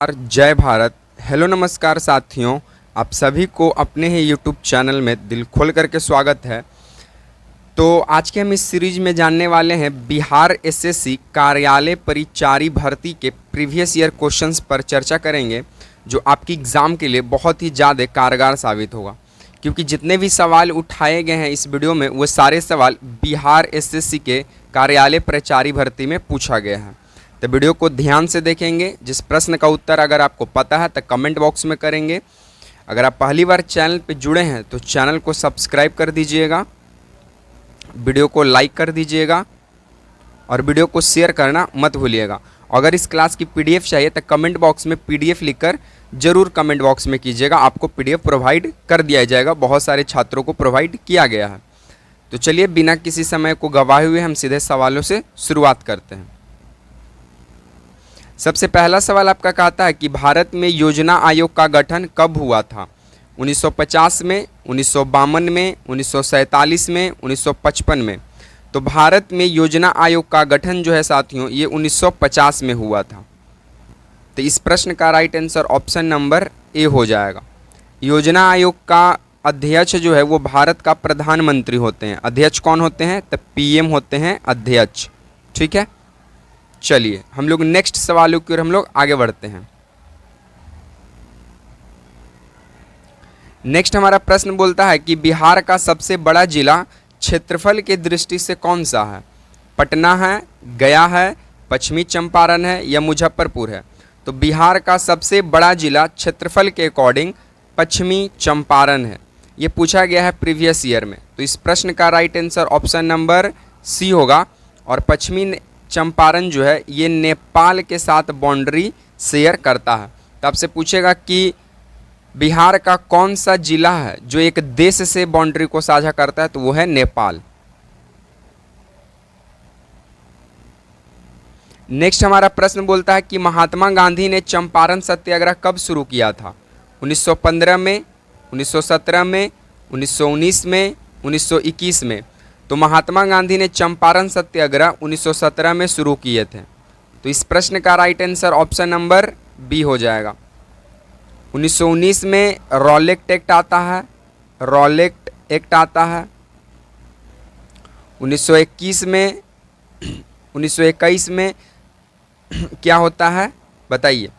और जय भारत। हेलो नमस्कार साथियों, आप सभी को अपने ही यूट्यूब चैनल में दिल खोल करके स्वागत है। तो आज के हम इस सीरीज में जानने वाले हैं बिहार एसएससी कार्यालय परिचारी भर्ती के प्रीवियस ईयर क्वेश्चंस पर चर्चा करेंगे, जो आपकी एग्ज़ाम के लिए बहुत ही ज़्यादा कारगर साबित होगा। क्योंकि जितने भी सवाल उठाए गए हैं इस वीडियो में, वो सारे सवाल बिहार एसएससी के कार्यालय परिचारी भर्ती में पूछा गया है। तो वीडियो को ध्यान से देखेंगे। जिस प्रश्न का उत्तर अगर आपको पता है तो कमेंट बॉक्स में करेंगे। अगर आप पहली बार चैनल पर जुड़े हैं तो चैनल को सब्सक्राइब कर दीजिएगा, वीडियो को लाइक कर दीजिएगा और वीडियो को शेयर करना मत भूलिएगा। अगर इस क्लास की पीडीएफ चाहिए तो कमेंट बॉक्स में पीडीएफ लिखकर ज़रूर कमेंट बॉक्स में कीजिएगा, आपको पीडीएफ प्रोवाइड कर दिया जाएगा। बहुत सारे छात्रों को प्रोवाइड किया गया है। तो चलिए बिना किसी समय को गवाए हुए हम सीधे सवालों से शुरुआत करते हैं। सबसे पहला सवाल आपका कहता है कि भारत में योजना आयोग का गठन कब हुआ था? 1950 में, 1952 में, 1947 में, 1955 में। तो भारत में योजना आयोग का गठन जो है साथियों, ये 1950 में हुआ था। तो इस प्रश्न का right answer option number A हो जाएगा। योजना आयोग का अध्यक्ष जो है वो भारत का प्रधानमंत्री होते हैं। अध्यक्ष कौन होते हैं? तो पीएम होते हैं अध्यक्ष। ठीक है, चलिए हम लोग नेक्स्ट सवालों की ओर हम लोग आगे बढ़ते हैं। नेक्स्ट हमारा प्रश्न बोलता है कि बिहार का सबसे बड़ा जिला क्षेत्रफल के दृष्टि से कौन सा है? पटना है, गया है, पश्चिमी चंपारण है या मुजफ्फरपुर है? तो बिहार का सबसे बड़ा जिला क्षेत्रफल के अकॉर्डिंग पश्चिमी चंपारण है। ये पूछा गया है प्रीवियस ईयर में। तो इस प्रश्न का right answer option number C होगा। और पश्चिमी चंपारण जो है ये नेपाल के साथ बाउंड्री शेयर करता है। तो आपसे पूछेगा कि बिहार का कौन सा जिला है जो एक देश से बाउंड्री को साझा करता है? तो वो है नेपाल। नेक्स्ट हमारा प्रश्न बोलता है कि महात्मा गांधी ने चंपारण सत्याग्रह कब शुरू किया था? 1915 में, 1917 में, 1919 में, 1921 में। तो महात्मा गांधी ने चंपारण सत्याग्रह 1917 में शुरू किए थे। तो इस प्रश्न का right answer option number B हो जाएगा। 1919 में रॉलेट एक्ट आता है, रॉलेट एक्ट आता है। 1921 में 1921 में क्या होता है बताइए?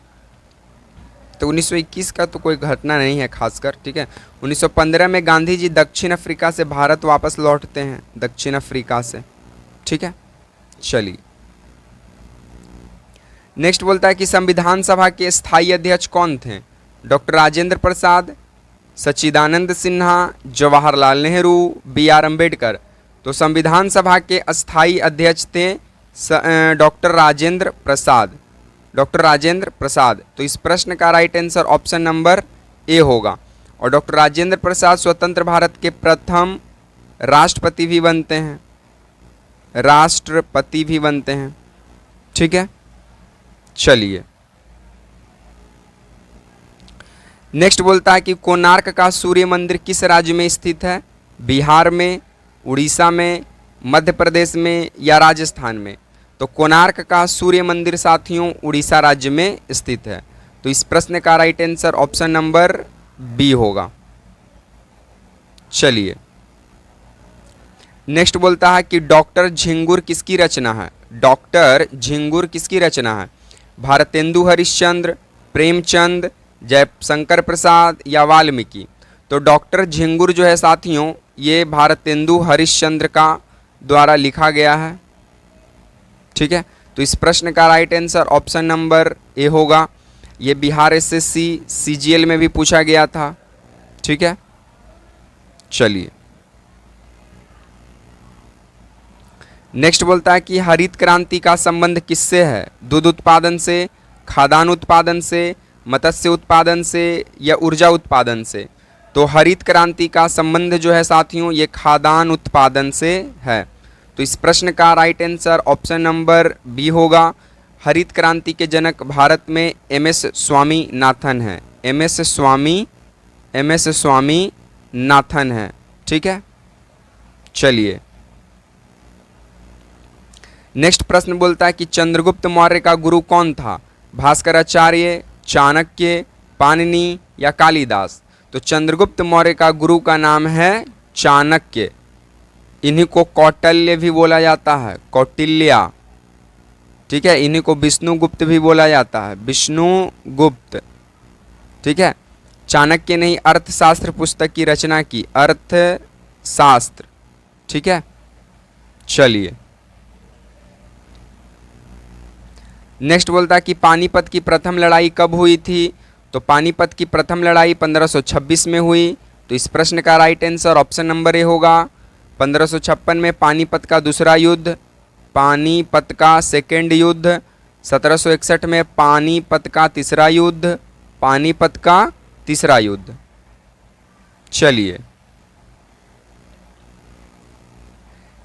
तो 1921 का तो कोई घटना नहीं है खासकर। ठीक है, 1915 में गांधी जी दक्षिण अफ्रीका से भारत वापस लौटते हैं, दक्षिण अफ्रीका से। ठीक है, चलिए नेक्स्ट बोलता है कि संविधान सभा के स्थायी अध्यक्ष कौन थे? डॉक्टर राजेंद्र प्रसाद, सच्चिदानंद सिन्हा, जवाहरलाल नेहरू, बी.आर. अम्बेडकर। तो संविधान सभा के अस्थायी अध्यक्ष थे डॉक्टर राजेंद्र प्रसाद, डॉक्टर राजेंद्र प्रसाद। तो इस प्रश्न का right answer option number A होगा। और डॉक्टर राजेंद्र प्रसाद स्वतंत्र भारत के प्रथम राष्ट्रपति भी बनते हैं, राष्ट्रपति भी बनते हैं। ठीक है, चलिए नेक्स्ट बोलता है कि कोणार्क का सूर्य मंदिर किस राज्य में स्थित है? बिहार में, उड़ीसा में, मध्य प्रदेश में या राजस्थान में? तो कोणार्क का सूर्य मंदिर साथियों उड़ीसा राज्य में स्थित है। तो इस प्रश्न का right answer option number B होगा। चलिए नेक्स्ट बोलता है कि डॉक्टर झिंगुर किसकी रचना है? डॉक्टर झिंगुर किसकी रचना है? भारतेंदु हरिश्चंद्र, प्रेमचंद, जयशंकर प्रसाद या वाल्मीकि? तो डॉक्टर झिंगुर जो है साथियों ये भारतेंदु हरिश्चंद्र का द्वारा लिखा गया है। ठीक है, तो इस प्रश्न का right answer option number A होगा। ये बिहार एसएससी सीजीएल में भी पूछा गया था। ठीक है, चलिए नेक्स्ट बोलता है कि हरित क्रांति का संबंध किससे है? दूध उत्पादन से, खाद्यान्न उत्पादन से, मत्स्य उत्पादन से या ऊर्जा उत्पादन से? तो हरित क्रांति का संबंध जो है साथियों ये खाद्यान्न उत्पादन से है। तो इस प्रश्न का right answer option number B होगा। हरित क्रांति के जनक भारत में एमएस स्वामीनाथन है, एमएस स्वामीनाथन है। ठीक है, चलिए नेक्स्ट प्रश्न बोलता है कि चंद्रगुप्त मौर्य का गुरु कौन था? भास्कराचार्य, चाणक्य, पाणिनि या कालिदास? तो चंद्रगुप्त मौर्य का गुरु का नाम है चाणक्य। इन्हीं को कौटिल्य भी बोला जाता है, कौटिल्या। ठीक है, इन्हीं को विष्णुगुप्त भी बोला जाता है, विष्णुगुप्त। ठीक है, चाणक्य ने ही अर्थशास्त्र पुस्तक की रचना की, अर्थशास्त्र। ठीक है, चलिए नेक्स्ट बोलता है कि पानीपत की प्रथम लड़ाई कब हुई थी? तो पानीपत की प्रथम लड़ाई 1526 में हुई। तो इस प्रश्न का right answer option number A होगा। 1556 में पानीपत का दूसरा युद्ध, पानीपत का सेकेंड युद्ध। 1761 में पानीपत का तीसरा युद्ध, पानीपत का तीसरा युद्ध। चलिए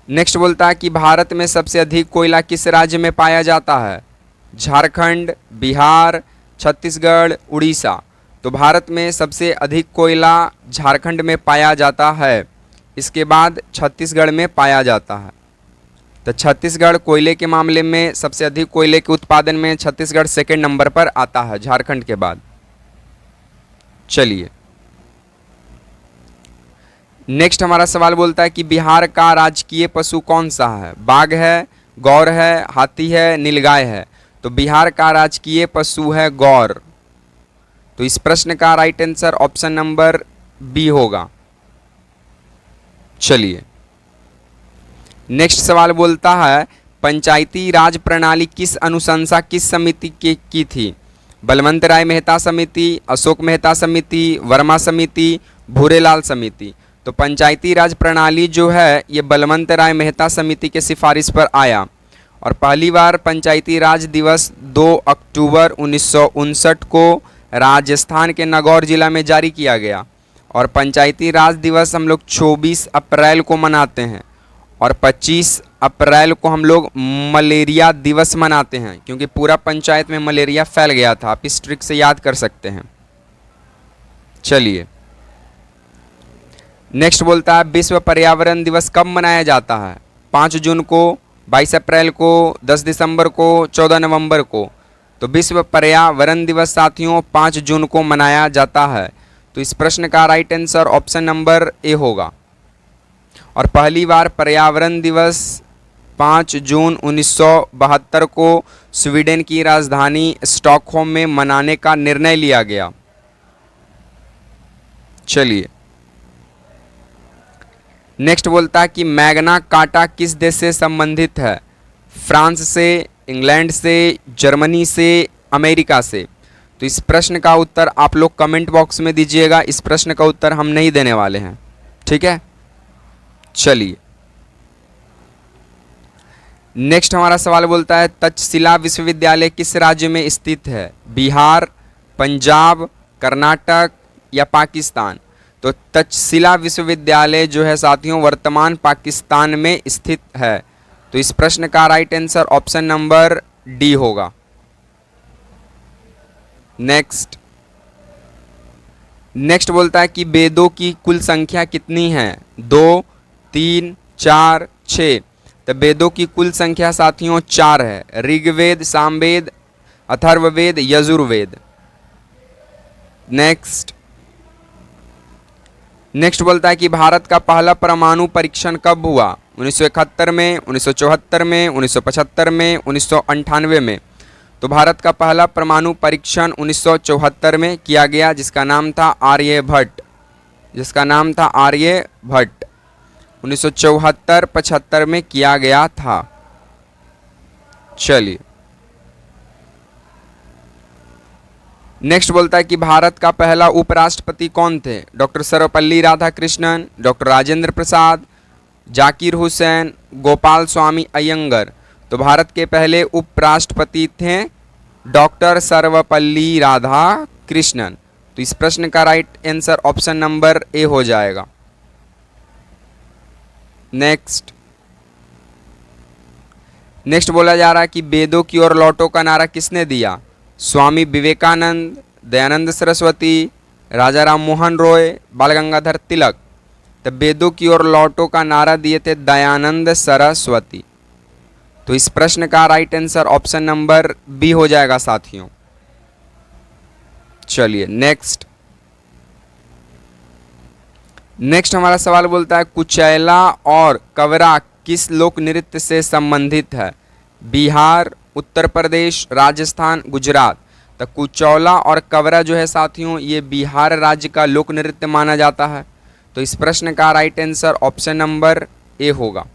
नेक्स्ट बोलता है कि भारत में सबसे अधिक कोयला किस राज्य में पाया जाता है? झारखंड, बिहार, छत्तीसगढ़, उड़ीसा। तो भारत में सबसे अधिक कोयला झारखंड में पाया जाता है, इसके बाद छत्तीसगढ़ में पाया जाता है। तो छत्तीसगढ़ कोयले के मामले में सबसे अधिक कोयले के उत्पादन में छत्तीसगढ़ सेकेंड नंबर पर आता है झारखंड के बाद। चलिए नेक्स्ट हमारा सवाल बोलता है कि बिहार का राजकीय पशु कौन सा है? बाघ है, गौर है, हाथी है, नीलगाय है? तो बिहार का राजकीय पशु है गौर। तो इस प्रश्न का right answer option number B होगा। चलिए नेक्स्ट सवाल बोलता है पंचायती राज प्रणाली किस अनुशंसा किस समिति की थी? बलवंत राय मेहता समिति, अशोक मेहता समिति, वर्मा समिति, भूरेलाल समिति? तो पंचायती राज प्रणाली जो है ये बलवंत राय मेहता समिति के सिफारिश पर आया और पहली बार पंचायती राज दिवस 2 अक्टूबर 1959 को राजस्थान के नागौर जिला में जारी किया गया। और पंचायती राज दिवस हम लोग 24 अप्रैल को मनाते हैं और 25 अप्रैल को हम लोग मलेरिया दिवस मनाते हैं, क्योंकि पूरा पंचायत में मलेरिया फैल गया था। आप इस ट्रिक से याद कर सकते हैं। चलिए नेक्स्ट बोलता है विश्व पर्यावरण दिवस कब मनाया जाता है? 5 जून को, 22 अप्रैल को, 10 दिसंबर को, 14 नवंबर को? तो विश्व पर्यावरण दिवस साथियों 5 जून को मनाया जाता है। तो इस प्रश्न का right answer option number A होगा। और पहली बार पर्यावरण दिवस 5 जून 1972 को स्वीडन की राजधानी स्टॉकहोम में मनाने का निर्णय लिया गया। चलिए नेक्स्ट बोलता है कि मैग्ना कार्टा किस देश से संबंधित है? फ्रांस से, इंग्लैंड से, जर्मनी से, अमेरिका से? तो इस प्रश्न का उत्तर आप लोग कमेंट बॉक्स में दीजिएगा। इस प्रश्न का उत्तर हम नहीं देने वाले हैं, ठीक है। चलिए नेक्स्ट हमारा सवाल बोलता है तक्षशिला विश्वविद्यालय किस राज्य में स्थित है? बिहार, पंजाब, कर्नाटक या पाकिस्तान? तो तक्षशिला विश्वविद्यालय जो है साथियों वर्तमान पाकिस्तान में स्थित है। तो इस प्रश्न का right answer option number D होगा। नेक्स्ट बोलता है कि वेदों की कुल संख्या कितनी है? 2, 3, 4, 6? तो वेदों की कुल संख्या साथियों 4 है। ऋग्वेद, सामवेद, अथर्ववेद, यजुर्वेद। नेक्स्ट बोलता है कि भारत का पहला परमाणु परीक्षण कब हुआ? 1971 में, 1974 में, 1975 में, 1998 में? तो भारत का पहला परमाणु परीक्षण 1974 में किया गया, जिसका नाम था आर्यभट्ट। 1974-75 में किया गया था। चलिए नेक्स्ट बोलता है कि भारत का पहला उपराष्ट्रपति कौन थे? Doctor Sarvepalli Radhakrishnan, doctor Rajendra Prasad, Zakir Hussain, Gopal Swami Iyengar? तो भारत के पहले उपराष्ट्रपति थे डॉक्टर सर्वपल्ली राधाकृष्णन। तो इस प्रश्न का right answer option number A हो जाएगा। नेक्स्ट बोला जा रहा है कि वेदों की ओर लौटो का नारा किसने दिया? स्वामी विवेकानंद, दयानंद सरस्वती, राजा राम मोहन रॉय, बाल गंगाधर तिलक? तो वेदों की ओर लौटो का नारा दिए थे दयानंद सरस्वती। तो इस प्रश्न का right answer option number B हो जाएगा साथियों। चलिए नेक्स्ट हमारा सवाल बोलता है कुचैला और कवरा किस लोक नृत्य से संबंधित है? बिहार, उत्तर प्रदेश, राजस्थान, गुजरात। तो कुचौला और कवरा जो है साथियों ये बिहार राज्य का लोक नृत्य माना जाता है। तो इस प्रश्न का right answer option number A होगा।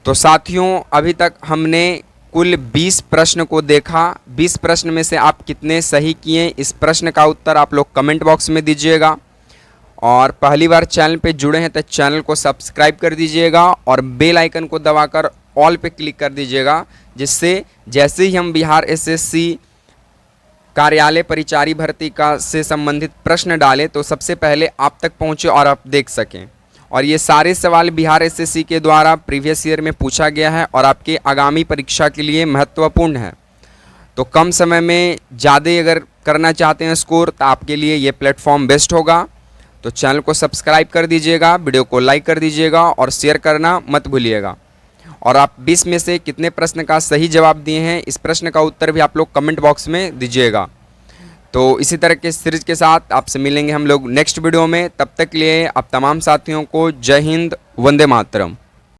तो साथियों अभी तक हमने कुल 20 प्रश्न को देखा। 20 प्रश्न में से आप कितने सही किए इस प्रश्न का उत्तर आप लोग कमेंट बॉक्स में दीजिएगा। और पहली बार चैनल पे जुड़े हैं तो चैनल को सब्सक्राइब कर दीजिएगा और बेल आइकन को दबाकर ऑल पे क्लिक कर दीजिएगा, जिससे जैसे ही हम बिहार एसएससी कार्यालय परिचारी भर्ती का से संबंधित प्रश्न डालें तो सबसे पहले आप तक पहुंचे और आप देख सकें। और ये सारे सवाल बिहार एसएससी के द्वारा प्रीवियस ईयर में पूछा गया है और आपके आगामी परीक्षा के लिए महत्वपूर्ण है। तो कम समय में ज़्यादा अगर करना चाहते हैं स्कोर तो आपके लिए ये प्लेटफॉर्म बेस्ट होगा। तो चैनल को सब्सक्राइब कर दीजिएगा, वीडियो को लाइक कर दीजिएगा और शेयर करना मत भूलिएगा। और आप 20 में से कितने प्रश्न का सही जवाब दिए हैं इस प्रश्न का उत्तर भी आप लोग कमेंट बॉक्स में दीजिएगा। तो इसी तरह के सीरीज के साथ आपसे मिलेंगे हम लोग नेक्स्ट वीडियो में। तब तक के लिए आप तमाम साथियों को जय हिंद, वंदे मातरम।